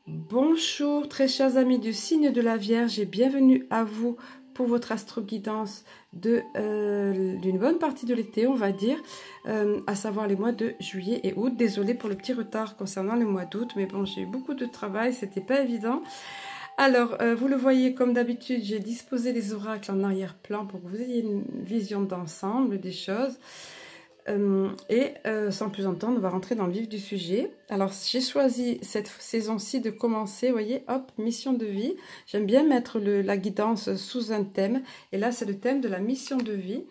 Bonjour très chers amis du signe de la Vierge et bienvenue à vous pour votre astro-guidance d'une bonne partie de l'été, on va dire, à savoir les mois de juillet et août. Désolée pour le petit retard concernant le mois d'août, mais bon, j'ai eu beaucoup de travail, c'était pas évident. Alors, vous le voyez, comme d'habitude, j'ai disposé les oracles en arrière-plan pour que vous ayez une vision d'ensemble des choses. Sans plus entendre, on va rentrer dans le vif du sujet. Alors, j'ai choisi cette saison-ci de commencer, vous voyez, hop, mission de vie. J'aime bien mettre la guidance sous un thème. Et là, c'est le thème de la mission de vie.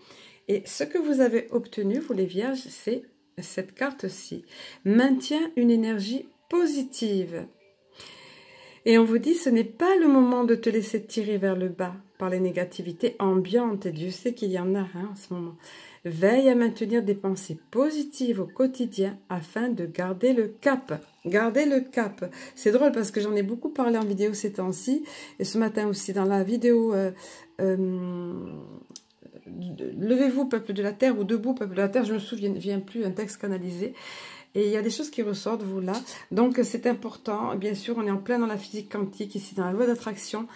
Et ce que vous avez obtenu, vous les vierges, c'est cette carte-ci. Maintiens une énergie positive. Et on vous dit, ce n'est pas le moment de te laisser tirer vers le bas par les négativités ambiantes. Et Dieu sait qu'il y en a en ce moment. Veille à maintenir des pensées positives au quotidien afin de garder le cap. Gardez le cap. C'est drôle parce que j'en ai beaucoup parlé en vidéo ces temps-ci. Et ce matin aussi dans la vidéo Levez-vous, peuple de la terre, ou Debout, peuple de la terre. Je me souviens plus, un texte canalisé. Et il y a des choses qui ressortent, vous, là. Donc, c'est important. Bien sûr, on est en plein dans la physique quantique, ici, dans la loi d'attraction.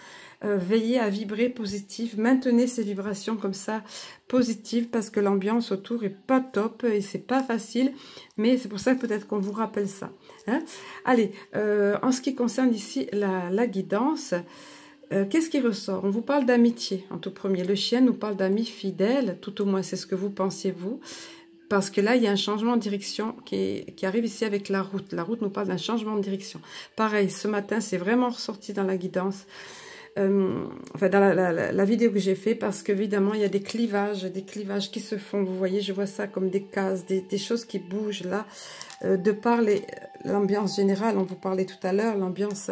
Veillez à vibrer positif. Maintenez ces vibrations comme ça, positives, parce que l'ambiance autour est pas top et c'est pas facile. Mais c'est pour ça que peut-être qu'on vous rappelle ça. Hein. Allez, en ce qui concerne ici la guidance, qu'est-ce qui ressort? On vous parle d'amitié, en tout premier. Le chien nous parle d'amis fidèles, tout au moins c'est ce que vous pensiez, vous. Parce que là, il y a un changement de direction qui arrive ici avec la route. La route nous parle d'un changement de direction. Pareil, ce matin, c'est vraiment ressorti dans la guidance. Enfin, dans la vidéo que j'ai fait, parce qu'évidemment, il y a des clivages qui se font. Vous voyez, je vois ça comme des cases, des choses qui bougent là. De par l'ambiance générale, on vous parlait tout à l'heure, l'ambiance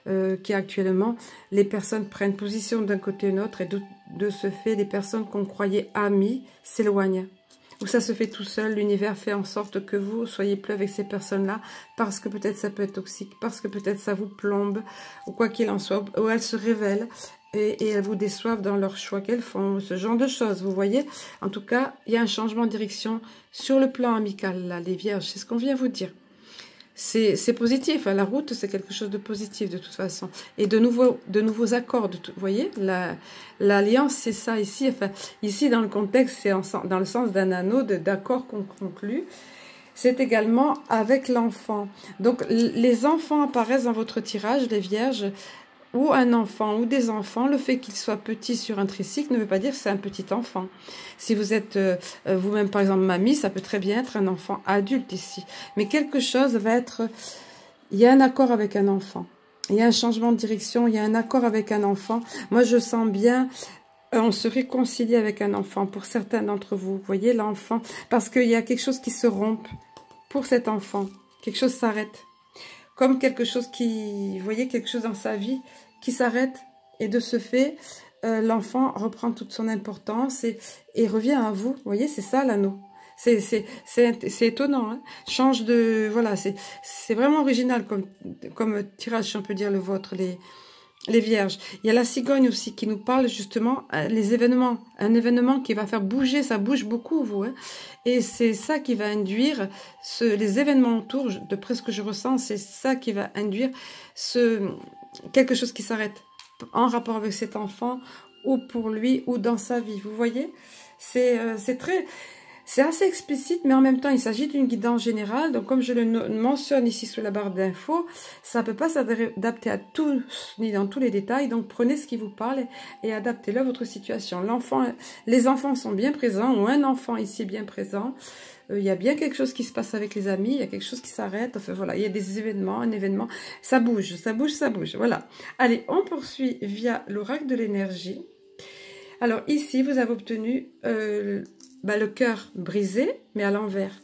qui est actuellement, les personnes prennent position d'un côté ou de l'autre, et de ce fait, les personnes qu'on croyait amies s'éloignent. Ou ça se fait tout seul, l'univers fait en sorte que vous soyez plus avec ces personnes-là, parce que peut-être ça peut être toxique, parce que peut-être ça vous plombe, ou quoi qu'il en soit, ou elles se révèlent, et elles vous déçoivent dans leurs choix qu'elles font, ce genre de choses, vous voyez. En tout cas, il y a un changement de direction sur le plan amical, là, les vierges, c'est ce qu'on vient vous dire. C'est positif, la route c'est quelque chose de positif de toute façon. Et de nouveaux accords, vous voyez, l'alliance c'est ça ici, enfin, ici dans le contexte c'est dans le sens d'un anneau d'accords qu'on conclut. C'est également avec l'enfant. Donc les enfants apparaissent dans votre tirage, les vierges, ou un enfant ou des enfants. Le fait qu'il soit petit sur un tricycle ne veut pas dire que c'est un petit enfant. Si vous êtes vous-même par exemple mamie, ça peut très bien être un enfant adulte ici. Mais quelque chose va être... Il y a un accord avec un enfant. Il y a un changement de direction, il y a un accord avec un enfant. Moi je sens bien... on se réconcilie avec un enfant pour certains d'entre vous. Vous voyez l'enfant, parce qu'il y a quelque chose qui se rompt pour cet enfant. Quelque chose s'arrête. Comme quelque chose qui, vous voyez, quelque chose dans sa vie qui s'arrête. Et de ce fait, l'enfant reprend toute son importance et revient à vous. Vous voyez, c'est ça l'anneau. C'est étonnant. Hein. Change de... Voilà, c'est vraiment original comme tirage, si on peut dire le vôtre, les vierges. Il y a la cigogne aussi qui nous parle justement les événements. Un événement qui va faire bouger, ça bouge beaucoup, vous. Hein. Et c'est ça qui va induire les événements autour, d'après ce que je ressens, c'est ça qui va induire quelque chose qui s'arrête en rapport avec cet enfant, ou pour lui, ou dans sa vie. Vous voyez, c'est assez explicite, mais en même temps, il s'agit d'une guidance générale. Donc, comme je le mentionne ici sous la barre d'infos, ça ne peut pas s'adapter à tous, ni dans tous les détails. Donc, prenez ce qui vous parle et adaptez-le à votre situation. Les enfants sont bien présents, ou un enfant ici est bien présent. Il y a bien quelque chose qui se passe avec les amis, il y a quelque chose qui s'arrête. Enfin, voilà, il y a des événements, un événement. Ça bouge, ça bouge, ça bouge. Voilà. Allez, on poursuit via l'oracle de l'énergie. Alors, ici, vous avez obtenu... le cœur brisé, mais à l'envers.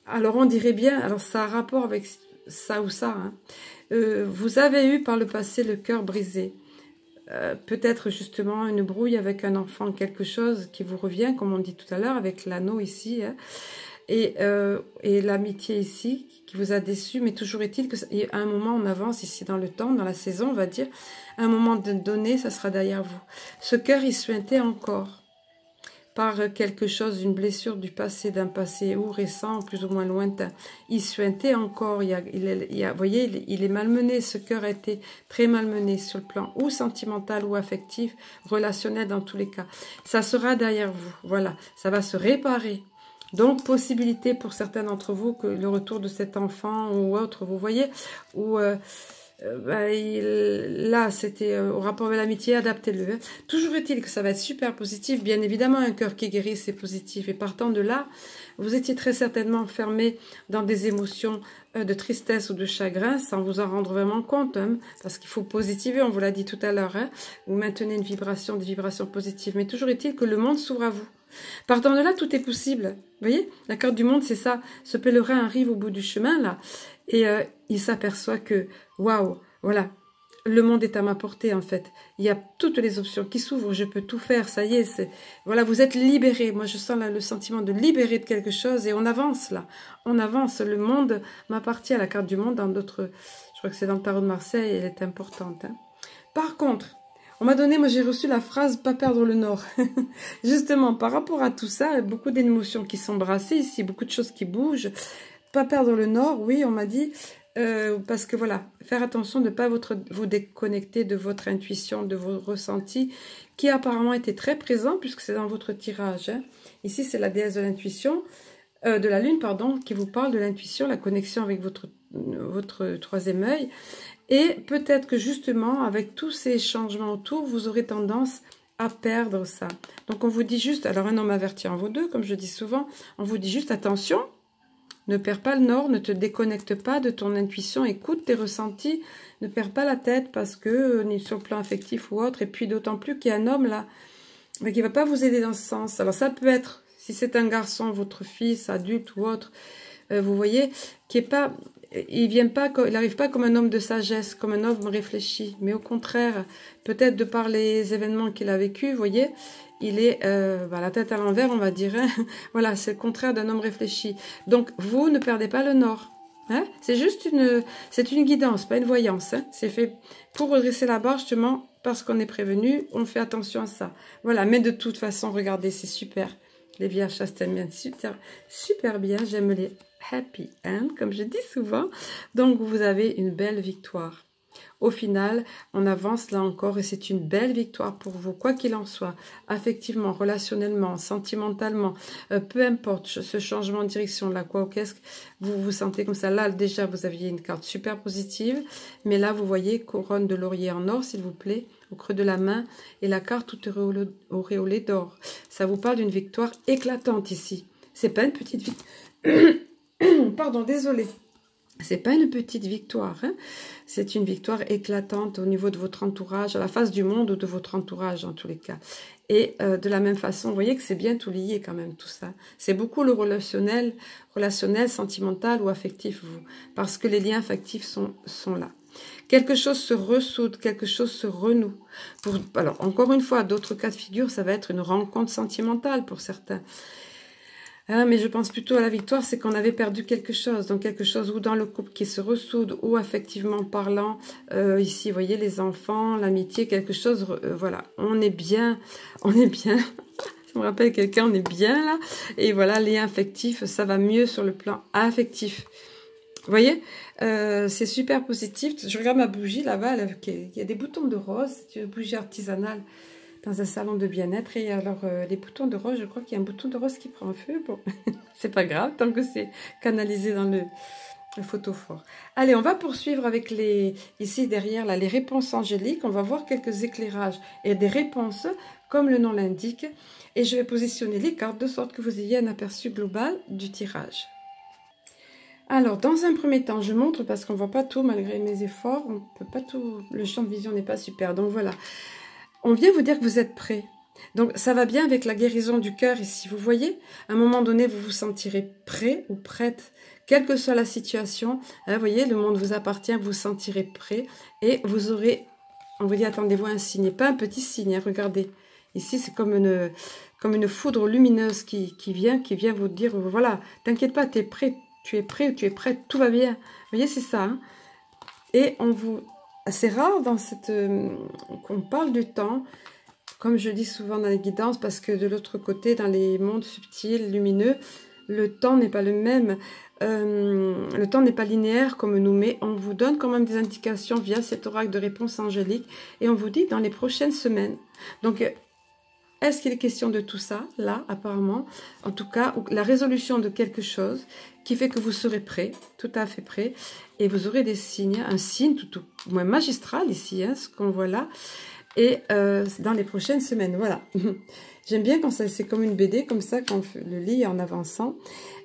Alors, on dirait bien, alors ça a rapport avec ça ou ça. Hein. Vous avez eu par le passé le cœur brisé. Peut-être justement une brouille avec un enfant, quelque chose qui vous revient, comme on dit tout à l'heure, avec l'anneau ici. Hein. Et l'amitié ici, qui vous a déçu. Mais toujours est-il qu'à un moment, on avance ici dans le temps, dans la saison, on va dire. À un moment donné, ça sera derrière vous. Ce cœur, il suintait encore. par quelque chose, une blessure du passé, d'un passé ou récent, plus ou moins lointain. Il suintait encore, vous voyez, il est malmené, ce cœur a été très malmené sur le plan ou sentimental ou affectif, relationnel dans tous les cas. Ça sera derrière vous, voilà, ça va se réparer. Donc, possibilité pour certains d'entre vous que le retour de cet enfant ou autre, vous voyez, ou là, c'était au rapport avec l'amitié, adaptez-le. Hein. Toujours est-il que ça va être super positif. Bien évidemment, un cœur qui guérit, c'est positif. Et partant de là, vous étiez très certainement enfermé dans des émotions de tristesse ou de chagrin sans vous en rendre vraiment compte. Hein, parce qu'il faut positiver, on vous l'a dit tout à l'heure. Hein, vous maintenez une vibration, des vibrations positives. Mais toujours est-il que le monde s'ouvre à vous. Partant de là, tout est possible. Vous voyez, la carte du monde, c'est ça. Ce pèlerin arrive au bout du chemin, là, et il s'aperçoit que, waouh, voilà, le monde est à ma portée, en fait. Il y a toutes les options qui s'ouvrent, je peux tout faire, ça y est, voilà, vous êtes libéré. Moi, je sens là le sentiment de libérer de quelque chose, et on avance, là. On avance, le monde m'appartient, à la carte du monde, dans d'autres, je crois que c'est dans le tarot de Marseille, elle est importante. Hein. Par contre, on m'a donné, moi j'ai reçu la phrase « pas perdre le nord ». Justement, par rapport à tout ça, beaucoup d'émotions qui sont brassées ici, beaucoup de choses qui bougent. Pas perdre le nord, oui, on m'a dit, parce que voilà, faire attention de ne pas vous déconnecter de votre intuition, de vos ressentis, qui apparemment étaient très présents, puisque c'est dans votre tirage. Hein. Ici, c'est la déesse de l'intuition, de la lune, pardon, qui vous parle de l'intuition, la connexion avec votre troisième œil. Et peut-être que justement, avec tous ces changements autour, vous aurez tendance à perdre ça. Donc on vous dit juste, alors un homme averti en vaut deux, comme je dis souvent, on vous dit juste attention, ne perds pas le nord, ne te déconnecte pas de ton intuition, écoute tes ressentis, ne perds pas la tête parce que, ni sur le plan affectif ou autre, et puis d'autant plus qu'il y a un homme là, mais qui ne va pas vous aider dans ce sens. Alors ça peut être, si c'est un garçon, votre fils, adulte ou autre, vous voyez, qui est pas... Il n'arrive pas comme un homme de sagesse, comme un homme réfléchi, mais au contraire, peut-être de par les événements qu'il a vécus, vous voyez, il est la tête à l'envers, on va dire. Hein. Voilà, c'est le contraire d'un homme réfléchi. Donc, vous ne perdez pas le nord. Hein. C'est juste une guidance, pas une voyance. Hein. C'est fait pour redresser la barre, justement, parce qu'on est prévenu, on fait attention à ça. Voilà, mais de toute façon, regardez, c'est super. Les vierges, ça se tient bien, super bien, j'aime les happy end, comme je dis souvent. Donc, vous avez une belle victoire. Au final, on avance là encore et c'est une belle victoire pour vous, quoi qu'il en soit, affectivement, relationnellement, sentimentalement, peu importe ce changement de direction là, quoi, qu'est-ce que vous vous sentez comme ça. Là, déjà, vous aviez une carte super positive, mais là, vous voyez couronne de laurier en or, s'il vous plaît, au creux de la main, et la carte toute auréolée d'or. Ça vous parle d'une victoire éclatante ici. C'est pas une petite victoire. Pardon, désolée. C'est pas une petite victoire, hein. C'est une victoire éclatante au niveau de votre entourage, à la face du monde ou de votre entourage en tous les cas. Et de la même façon, vous voyez que c'est bien tout lié quand même tout ça. C'est beaucoup le relationnel, sentimental ou affectif, vous, parce que les liens affectifs sont là. Quelque chose se ressoude, quelque chose se renoue. Alors, encore une fois, d'autres cas de figure, ça va être une rencontre sentimentale pour certains. Ah, mais je pense plutôt à la victoire, c'est qu'on avait perdu quelque chose. Donc quelque chose ou dans le couple qui se ressoude ou affectivement parlant. Ici, vous voyez, les enfants, l'amitié, quelque chose, voilà, on est bien. Ça me rappelle quelqu'un, on est bien là. Et voilà, les affectifs, ça va mieux sur le plan affectif. Vous voyez, c'est super positif. Je regarde ma bougie là-bas, il y a des boutons de rose, c'est une bougie artisanale dans un salon de bien-être. Et alors, les boutons de rose, je crois qu'il y a un bouton de rose qui prend feu. Bon, c'est pas grave, tant que c'est canalisé dans le photophore. Allez, on va poursuivre avec ici derrière, là, les réponses angéliques. On va voir quelques éclairages et des réponses, comme le nom l'indique. Et je vais positionner les cartes de sorte que vous ayez un aperçu global du tirage. Alors, dans un premier temps, je montre parce qu'on ne voit pas tout, malgré mes efforts. On peut pas tout, le champ de vision n'est pas super. Donc voilà. On vient vous dire que vous êtes prêt. Donc, ça va bien avec la guérison du cœur ici. Vous voyez, à un moment donné, vous vous sentirez prêt ou prête, quelle que soit la situation. Hein, vous voyez, le monde vous appartient, vous vous sentirez prêt. Et vous aurez, on vous dit, attendez-vous un signe. Pas un petit signe, hein, regardez. Ici, c'est comme une foudre lumineuse qui vient vous dire, voilà, t'inquiète pas, tu es prêt ou tu es prête, tout va bien. Vous voyez, c'est ça. Hein. Et on vous... C'est rare dans qu'on parle du temps. comme je dis souvent dans les guidances, parce que de l'autre côté, dans les mondes subtils, lumineux, le temps n'est pas le même. Le temps n'est pas linéaire comme nous, mais on vous donne quand même des indications via cet oracle de réponse angélique, et on vous dit dans les prochaines semaines. Donc, est-ce qu'il est question de tout ça, là, apparemment? En tout cas, la résolution de quelque chose qui fait que vous serez prêt, tout à fait prêt, et vous aurez des signes, un signe tout au moins magistral ici, hein, ce qu'on voit là, et dans les prochaines semaines, voilà. J'aime bien quand c'est comme une BD, comme ça, quand on le lit en avançant.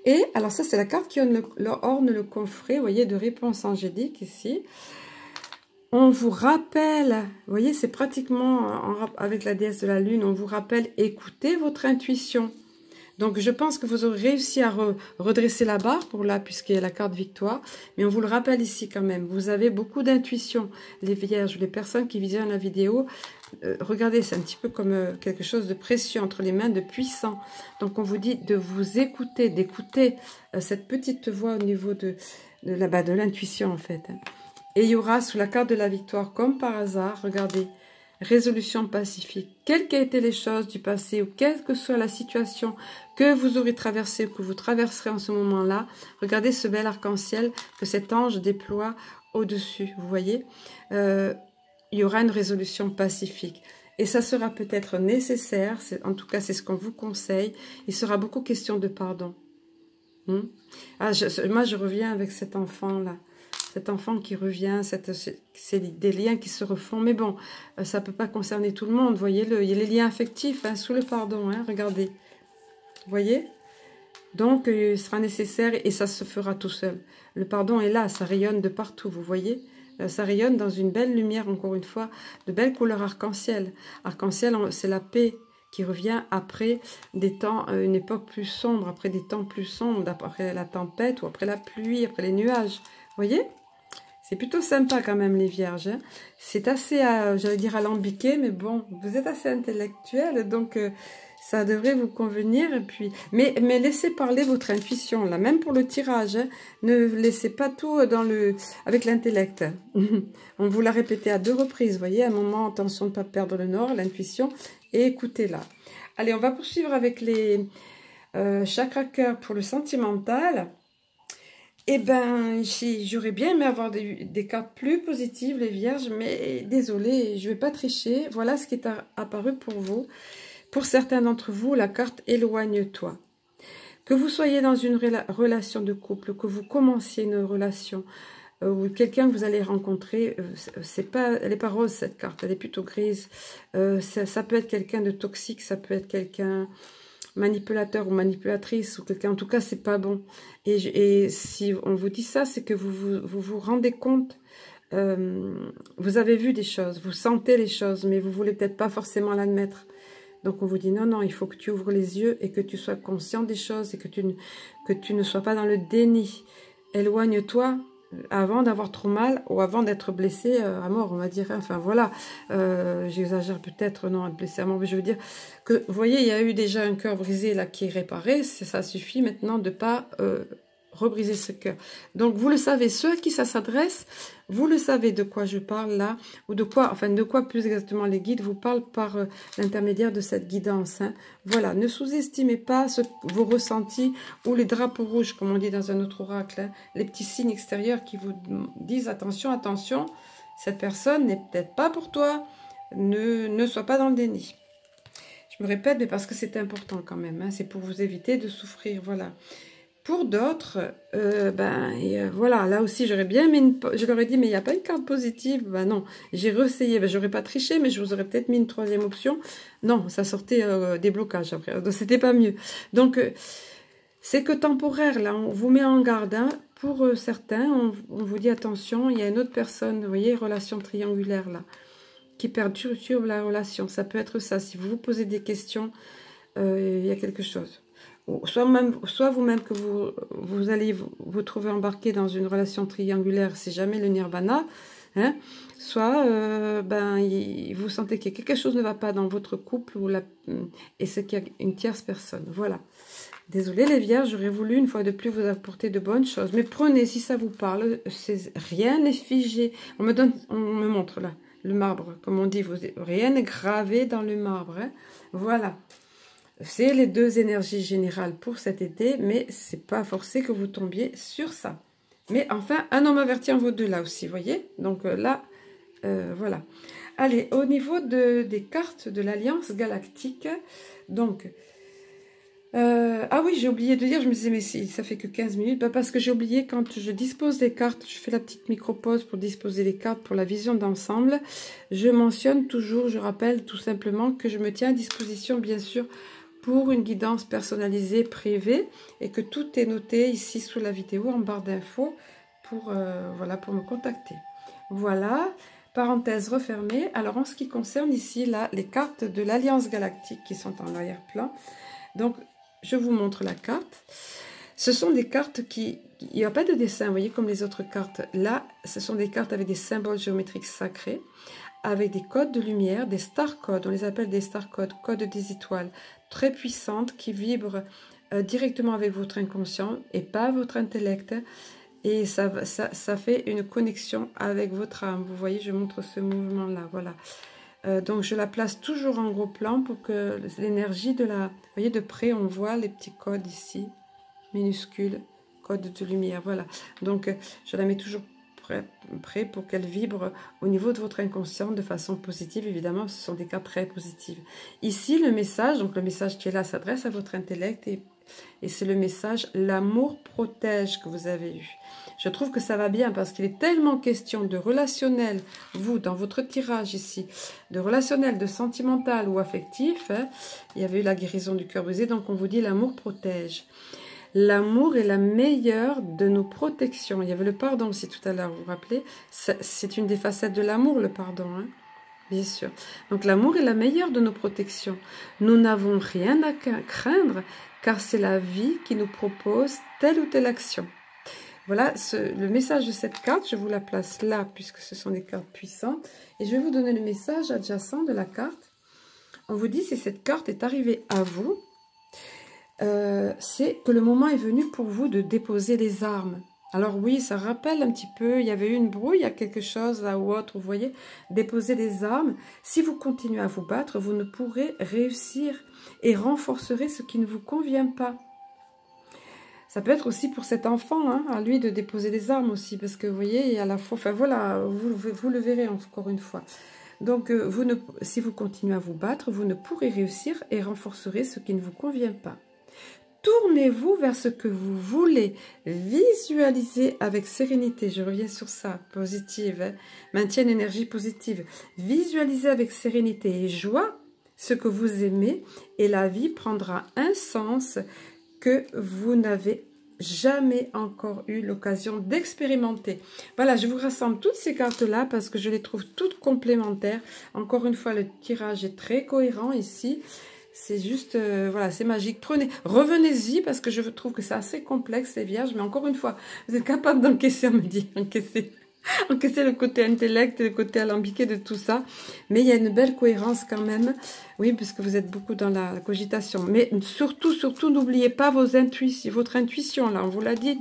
Et alors ça, c'est la carte qui orne le coffret, vous voyez, de réponse angélique ici. On vous rappelle, vous voyez, c'est pratiquement avec la déesse de la lune, on vous rappelle, écoutez votre intuition. Donc, je pense que vous aurez réussi à redresser la barre pour là, puisqu'il y a la carte victoire. Mais on vous le rappelle ici quand même. Vous avez beaucoup d'intuition, les vierges, les personnes qui visionnent la vidéo. Regardez, c'est un petit peu comme quelque chose de précieux entre les mains, de puissant. Donc, on vous dit de vous écouter, d'écouter cette petite voix au niveau de l'intuition, en fait. Et il y aura sous la carte de la victoire, comme par hasard, regardez, résolution pacifique. Quelles qu'aient été les choses du passé ou quelle que soit la situation que vous aurez traversée ou que vous traverserez en ce moment-là, regardez ce bel arc-en-ciel que cet ange déploie au-dessus, vous voyez. Il y aura une résolution pacifique. Et ça sera peut-être nécessaire, en tout cas c'est ce qu'on vous conseille. Il sera beaucoup question de pardon. Moi je reviens avec cet enfant-là. Cet enfant qui revient, c'est des liens qui se refont. Mais bon, ça ne peut pas concerner tout le monde. Voyez-le, il y a les liens affectifs hein, sous le pardon. Hein, regardez. Vous voyez? Donc, il sera nécessaire et ça se fera tout seul. Le pardon est là, ça rayonne de partout, vous voyez? Ça rayonne dans une belle lumière, encore une fois, de belles couleurs arc-en-ciel. Arc-en-ciel, c'est la paix qui revient après des temps, une époque plus sombre, après des temps plus sombres, après la tempête ou après la pluie, après les nuages. Vous voyez? C'est plutôt sympa quand même les vierges. Hein. C'est assez, j'allais dire alambiqué, mais bon, vous êtes assez intellectuel, donc ça devrait vous convenir. Et puis, mais laissez parler votre intuition, là, même pour le tirage. Hein. Ne laissez pas tout avec l'intellect. On vous l'a répété à 2 reprises, vous voyez, à un moment, attention de ne pas perdre le nord, l'intuition, et écoutez-la. Allez, on va poursuivre avec les chakras cœur pour le sentimental. Eh bien, j'aurais bien aimé avoir des cartes plus positives, les vierges, mais désolée, je ne vais pas tricher. Voilà ce qui est apparu pour vous. Pour certains d'entre vous, la carte « Éloigne-toi ». Que vous soyez dans une relation de couple, que vous commenciez une relation, ou quelqu'un que vous allez rencontrer, elle n'est pas rose cette carte, elle est plutôt grise. Ça peut être quelqu'un de toxique, ça peut être quelqu'un manipulateur ou manipulatrice ou quelqu'un, en tout cas c'est pas bon, et si on vous dit ça, c'est que vous rendez compte, vous avez vu des choses, vous sentez les choses, mais vous voulez peut-être pas forcément l'admettre. Donc on vous dit non, il faut que tu ouvres les yeux et que tu sois conscient des choses et que tu ne sois pas dans le déni. Éloigne-toi avant d'avoir trop mal ou avant d'être blessé à mort, on va dire. Enfin voilà, j'exagère peut-être, non, être blessé à mort, mais je veux dire que, vous voyez, il y a eu déjà un cœur brisé là qui est réparé, ça suffit maintenant de ne pas rebriser ce cœur. Donc vous le savez, ceux à qui ça s'adresse, vous le savez de quoi je parle là, ou de quoi, enfin de quoi plus exactement les guides vous parlent par l'intermédiaire de cette guidance. Hein. Voilà, ne sous-estimez pas vos ressentis ou les drapeaux rouges, comme on dit dans un autre oracle, hein, les petits signes extérieurs qui vous disent attention, attention, cette personne n'est peut-être pas pour toi, ne sois pas dans le déni. Je me répète, mais parce que c'est important quand même, hein, c'est pour vous éviter de souffrir, voilà. Pour d'autres, voilà, là aussi j'aurais bien mis je leur ai dit mais il n'y a pas une carte positive, ben non, j'ai réessayé, j'aurais pas triché, mais je vous aurais peut-être mis une 3e option, non, ça sortait des blocages après, donc c'était pas mieux. Donc c'est que temporaire, là, on vous met en garde, hein, pour certains, on vous dit attention, il y a une autre personne, vous voyez, relation triangulaire là, qui perturbe la relation, ça peut être ça, si vous vous posez des questions, il y a quelque chose. Soit vous-même que vous allez vous trouver embarqué dans une relation triangulaire, c'est jamais le nirvana, hein, soit vous sentez que quelque chose ne va pas dans votre couple et c'est qu'il y a une tierce personne. Voilà. Désolée les vierges, j'aurais voulu une fois de plus vous apporter de bonnes choses, mais prenez si ça vous parle, rien n'est figé. On me montre là. le marbre. Comme on dit, rien n'est gravé dans le marbre. Hein. Voilà. C'est les deux énergies générales pour cet été, mais c'est pas forcé que vous tombiez sur ça. Mais enfin, un homme averti en vaut deux là aussi, vous voyez. Donc là, voilà. Allez, au niveau des cartes de l'Alliance Galactique, donc... ah oui, j'ai oublié de dire, je me disais, mais si, ça fait que 15 minutes, bah parce que j'ai oublié, quand je dispose des cartes, je fais la petite micro-pause pour disposer les cartes pour la vision d'ensemble, je mentionne toujours, je rappelle tout simplement que je me tiens à disposition, bien sûr, pour une guidance personnalisée privée, et que tout est noté ici sous la vidéo, en barre d'infos, pour, voilà, pour me contacter. Voilà, parenthèse refermée. Alors, en ce qui concerne ici, là, les cartes de l'Alliance Galactique qui sont en arrière-plan, donc, je vous montre la carte. Ce sont des cartes qui... Il n'y a pas de dessin, vous voyez, comme les autres cartes. Là, ce sont des cartes avec des symboles géométriques sacrés, avec des codes de lumière, des star codes. On les appelle des star codes, codes des étoiles, très puissantes, qui vibrent directement avec votre inconscient et pas votre intellect. Et ça fait une connexion avec votre âme. Vous voyez, je montre ce mouvement-là, voilà. Donc je la place toujours en gros plan pour que l'énergie de la... Vous voyez, de près, on voit les petits codes ici, minuscules, codes de lumière, voilà. Donc je la mets toujours près pour qu'elle vibre au niveau de votre inconscient de façon positive. Évidemment, ce sont des cas très positifs. Ici, le message, donc le message qui est là s'adresse à votre intellect et c'est le message « L'amour protège » que vous avez eu. Je trouve que ça va bien parce qu'il est tellement question de relationnel, vous, dans votre tirage ici, de relationnel, de sentimental ou affectif. Hein, il y avait eu la guérison du cœur brisé, donc on vous dit l'amour protège. L'amour est la meilleure de nos protections. Il y avait le pardon aussi tout à l'heure, vous vous rappelez? C'est une des facettes de l'amour, le pardon, hein, bien sûr. Donc l'amour est la meilleure de nos protections. Nous n'avons rien à craindre car c'est la vie qui nous propose telle ou telle action. Voilà le message de cette carte, je vous la place là puisque ce sont des cartes puissantes. Et je vais vous donner le message adjacent de la carte. On vous dit si cette carte est arrivée à vous, c'est que le moment est venu pour vous de déposer les armes. Alors oui, ça rappelle un petit peu, il y avait eu une brouille, il y a quelque chose là ou autre, vous voyez, déposer les armes. Si vous continuez à vous battre, vous ne pourrez réussir et renforcerez ce qui ne vous convient pas. Ça peut être aussi pour cet enfant, hein, à lui de déposer les armes aussi, parce que vous voyez, il y a la fois, enfin voilà, vous le verrez encore une fois. Donc, si vous continuez à vous battre, vous ne pourrez réussir et renforcerez ce qui ne vous convient pas. Tournez-vous vers ce que vous voulez, visualisez avec sérénité, je reviens sur ça, positive, hein, maintien d'énergie positive. Visualisez avec sérénité et joie ce que vous aimez et la vie prendra un sens que vous n'avez jamais encore eu l'occasion d'expérimenter. Voilà, je vous rassemble toutes ces cartes-là parce que je les trouve toutes complémentaires. Encore une fois, le tirage est très cohérent ici. C'est juste, voilà, c'est magique. Revenez-y parce que je trouve que c'est assez complexe, les vierges. Mais encore une fois, vous êtes capable d'encaisser, on me dit, encaisser le côté intellect et le côté alambiqué de tout ça. Mais il y a une belle cohérence quand même. Oui, puisque vous êtes beaucoup dans la cogitation. Mais surtout, surtout, n'oubliez pas votre intuition. Là, on vous l'a dit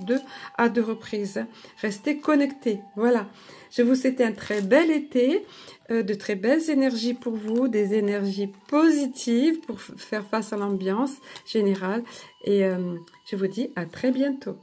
à deux reprises. Restez connectés. Voilà. Je vous souhaite un très bel été, de très belles énergies pour vous, des énergies positives pour faire face à l'ambiance générale. Et je vous dis à très bientôt.